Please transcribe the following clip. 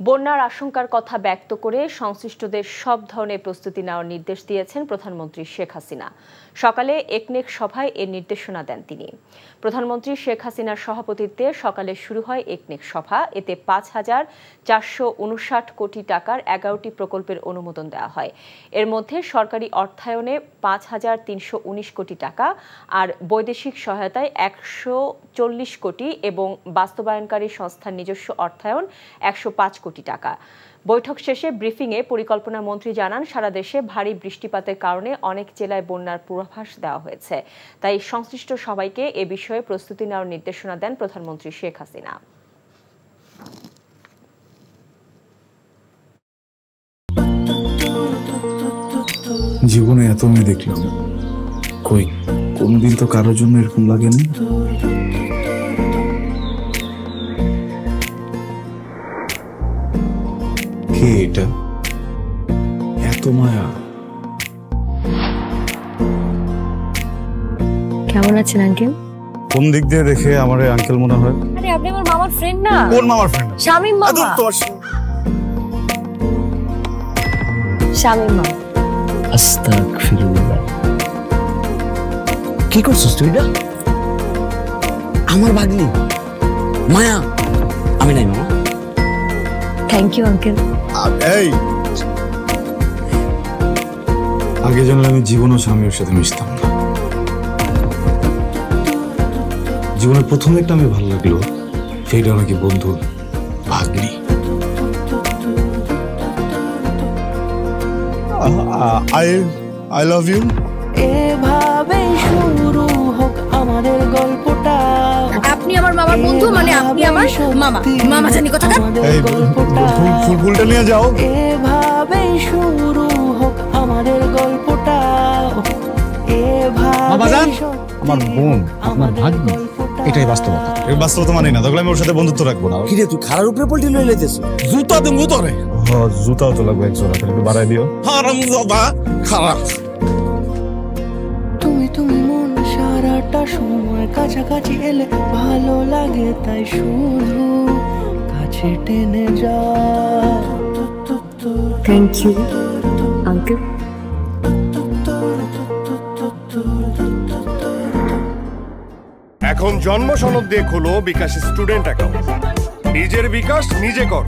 বন্যার আশঙ্কার কথা ব্যক্ত করে সংশ্লিষ্টদের সব ধরনের প্রস্তুতি নেওয়ার নির্দেশ দিয়েছেন প্রধানমন্ত্রী শেখ হাসিনা। সকালে একনেক সভায় এর নির্দেশনা দেন তিনি। প্রধানমন্ত্রী শেখ হাসিনার সভাপতিত্বে সকালে শুরু হয় একনেক সভা। এতে ৫,৪৫৯ কোটি টাকার ১১টি প্রকল্পের অনুমোদন দেওয়া হয়। এর মধ্যে সরকারি অর্থায়নে ৫,৩১৯ কোটি টাকা আর বৈদেশিক সহায়তায় ১৪০ কোটি এবং বাস্তবায়নকারী সংস্থার নিজস্ব অর্থায়ন ১০৫ কোটি টাকা। বৈঠক শেষে ব্রিফিংয়ে পরিকল্পনা মন্ত্রী জানান, সারা দেশে ভারী বৃষ্টিপাতের কারণে অনেক জেলায় বন্যার পূর্বাভাস দেওয়া হয়েছে। তাই সংশ্লিষ্ট সবাইকে এ বিষয়ে প্রস্তুতি নেওয়ার নির্দেশনা দেন প্রধানমন্ত্রী শেখ হাসিনা। জীবনে এত মেয়ে দেখলাম, কই কোনদিন তো কারোর জন্য এরকম লাগেনি। কে এটা? এত মায়া। কেমন আছেন আঙ্কেল? কোন দিক দিয়ে দেখে আমার আঙ্কেল মনে হয়? আরে আপনি আমার মামার ফ্রেন্ড না? কোন মামার ফ্রেন্ড? শামীম মামা। শামীম মামা। আস্তাগফিরুল্লাহ। কি করছিস তুই? এটা আমার ভাগ্নি মায়া। আমি নাই মামা। Thank you uncle. এই আগে জানলে আমি জীবনও স্বামীর সাথে মিশতাম না। জীবনের প্রথম একটা আমি ভালো লাগলো, সেটা নাকি বন্ধুর ভাগ্নি। I love you. এভাবে শুরু হোক আমাদের গল্পটা। আপনি আমার মামার বন্ধু, মানে আপনি আমার মামা। মামা জানি কথা। এই ফুলটা নিয়ে যাও। এভাবে শুরু হোক আমাদের গল্পটা। বাবাজান, আমার বোন আপনার ভাগ্নি, এটাই বাস্তবতা। এই বাস্তবতা মানি না, তাহলে আমি ওর সাথে বন্ধুত্ব রাখবো না। কি রে তুই খারার উপরে পল্টি লই লাইতেছ? জুতা দেবো তোরে। হ্যাঁ, জুতাও তো লাগবে এক জোড়া, একটু বাড়াই দিও। হারামজাদা খারাপ। তুমি মন সারাটা সময় কাছাকাছি এলে ভালো লাগে, তাই শুধু কাছে টেনে যা। Thank you uncle. এখন জন্ম সনদ দিয়ে খোলো বিকাশ স্টুডেন্ট অ্যাকাউন্ট। নিজের বিকাশ নিজে কর।